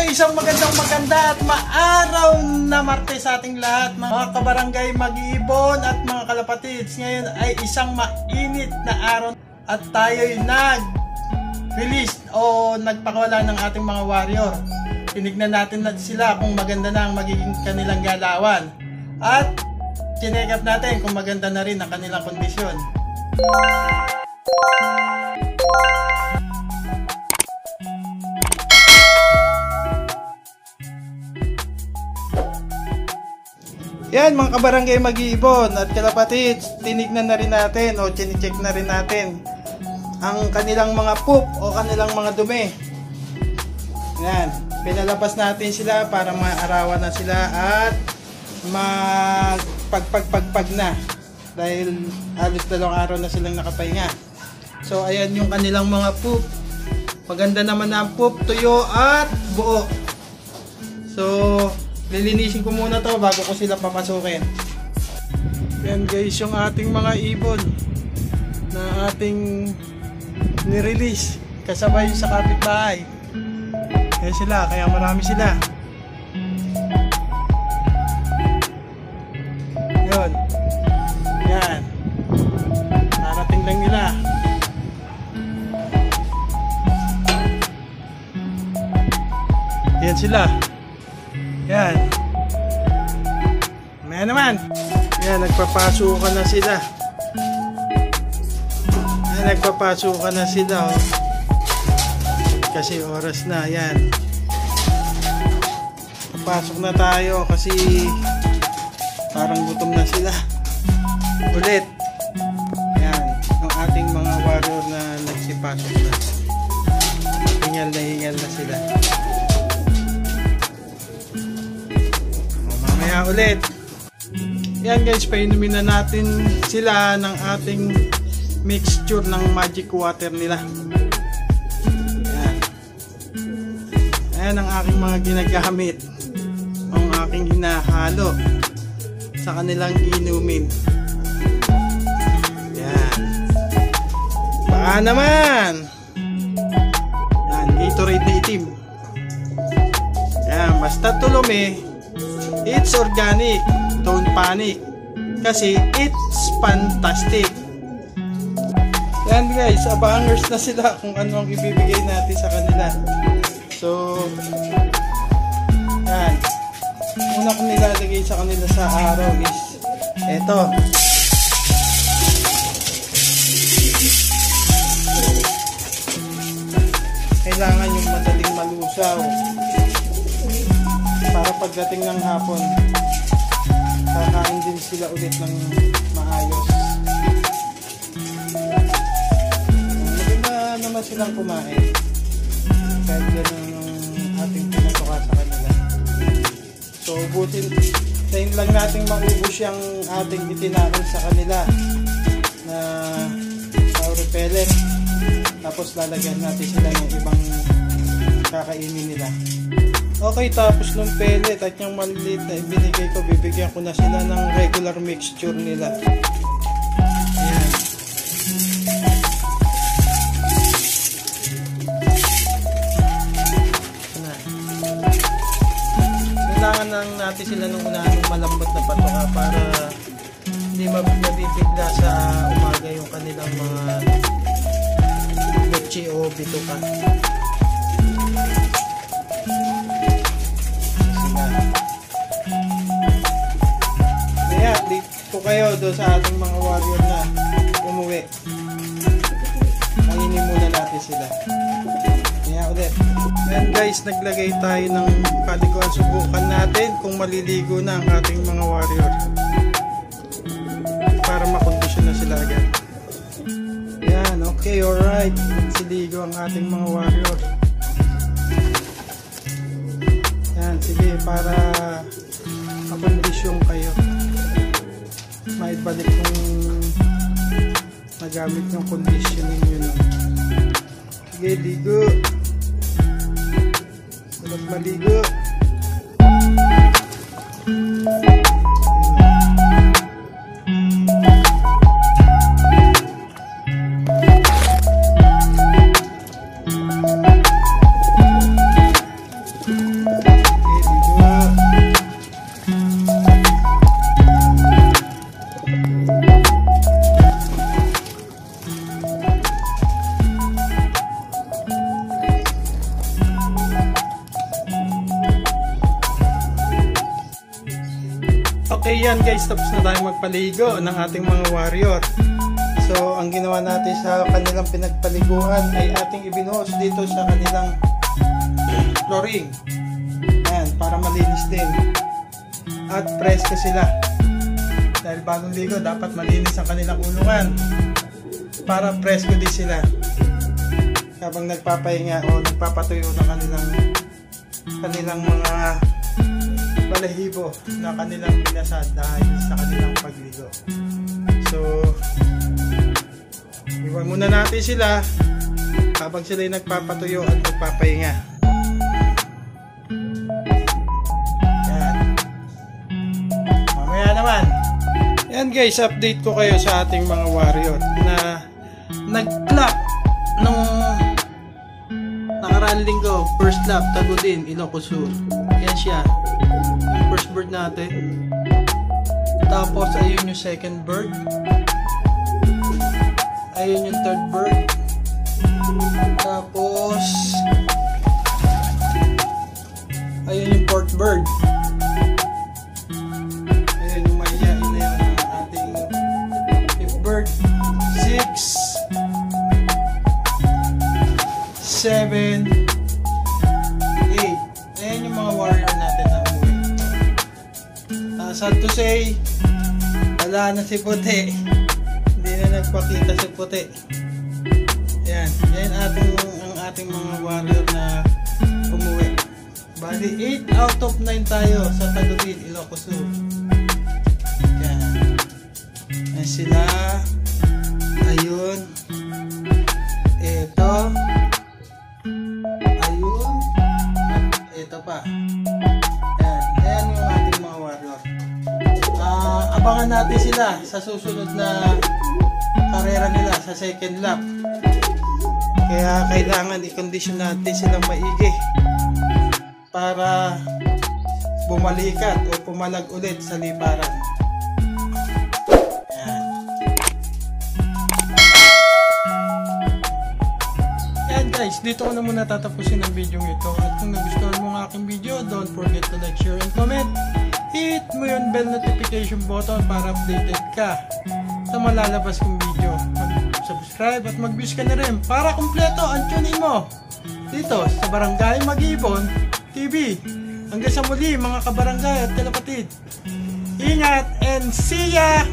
Isang maganda at maaraw na Martes sa ating lahat, mga kabarangay mag-iibon at mga kalapatids. Ngayon ay isang mainit na araw at tayo'y nag-release o nagpakawala ng ating mga warrior. Tinignan natin sila kung maganda na ang magiging kanilang galawan at check up natin kung maganda na rin ang kanilang kondisyon. Yan mga kabarangay mag-iibon at kalapatids, tinignan na rin natin o chine-check na rin natin ang kanilang mga poop o kanilang mga dumi. Yan, pinalabas natin sila para maarawan na sila at magpagpagpagpag na dahil halos 2 araw na silang nakapahinga. So ayan yung kanilang mga poop. Maganda naman ang poop, tuyo at buo. So lilinisin ko muna to bago ko sila papasukin. Yan guys yung ating mga ibon na ating nirelease kasabay sa kapitbahay. Yan sila, kaya marami sila. Yun. Yan. Narating lang nila. Yan sila. Yan. Maya naman. Yan, nagpapasukan na sila. Yan, nagpapasukan na sila. Oh. Kasi oras na. Yan. Papasok na tayo kasi parang gutom na sila. Ulit. Yan. Ang ating mga warrior na nagsipasok na. Hingal na sila. Mamaya ulit. Yan guys, painumin na natin sila ng ating mixture ng magic water nila. Yan. Ayan ang aking mga ginagamit. Ang aking hinahalo sa kanilang inumin. Yan. Baka naman. Yan, Gatorade na itim. Yan, basta tulome. It's organic, don't panic, kasi it's fantastic. Yan guys, abangers na sila kung ano ang ibibigay natin sa kanila. So, yan. Una kong nilalagay sa kanila sa araw is eto. Kailangan yung madaling malusaw para pagdating ng hapon kakain din sila ulit ng maayos. Maganda naman silang kumain kahit ganun ang ating pinatuka sa kanila. So butin tayo lang natin maubos yung ating itinakil sa kanila na powder pellet, tapos lalagyan natin sila ng ibang kakainin nila. Okay, tapos nung pellet at yung maliliit na ibinigay ko, bibigyan ko na sila ng regular mixture nila. Ayan. Kailangan lang natin sila nung unahang malambot na patoka para hindi mabibigla sa umaga yung kanilang mga leche o bituka. Dito kayo doon sa ating mga warrior na umuwi. Kainin muna natin sila. Kaya ulit. Then guys, naglagay tayo ng paliguan. Subukan natin kung maliligo na ang ating mga warrior para makondisyon na sila agad. Yan, okay, alright. Siligo ang ating mga warrior. Yan, sige, para makondisyon kayo. Maibalik kung nagamit yung conditioning yun. Sige, ligo. Sarap maligo. Okay yan guys, tapos na tayo magpaligo ng ating mga warrior. So ang ginawa natin sa kanilang pinagpaliguan ay ating ibinuhos dito sa kanilang flooring. Ayan, para malinis din. At presko sila. Dahil bagong ligo, dapat malinis ang kanilang ulungan. Para presko din sila. Habang nagpapahinga o nagpapatuyo ng kanilang mga balahibo na kanilang binasad dahil sa kanilang pagligo. So, iwan muna natin sila habang sila ay nagpapatuyo at nagpapahinga. Yan. Mamaya naman. Yan guys, update ko kayo sa ating mga warrior na nag-clap nung nakaraan linggo. First lap, Tagudin, Ilocos Sur. Yan siya. Yung first bird natin. Tapos ayun yung second bird. Ayun yung third bird. Tapos ayun yung fourth bird. Ayun yung mahihain na yan ang ating fifth bird. 6 7 8. Ayan yung mga warrior natin na umuwi. Sad to say, wala na si Puti. Hindi na nagpakita si Puti. Yan. Yan ang ating mga warrior na umuwi. Bali, 8 out of 9 tayo sa Tagudin, Ilocos Sur. Yan. Yan sila. Ayun. Ito. Ayun. Ito pa. Yan. Yan yung ating mga warrior. Abangan natin sila sa susunod na karera nila sa second lap. Kaya kailangan i-condition natin silang maigi para bumalikat o pumalag ulit sa liparan. Yan. Yan guys, dito ko na muna tatapusin ang video ito. At kung nagustuhan mo ang aking video, don't forget to like, share, and comment. Hit mo yung bell notification button para updated ka sa malalabas kong video. Mag-subscribe at mag-views ka na rin para kumpleto ang tuning mo dito sa Barangay Mag-Ibon TV. Hanggang sa muli mga kabarangay at kalapatid. Ingat and see ya!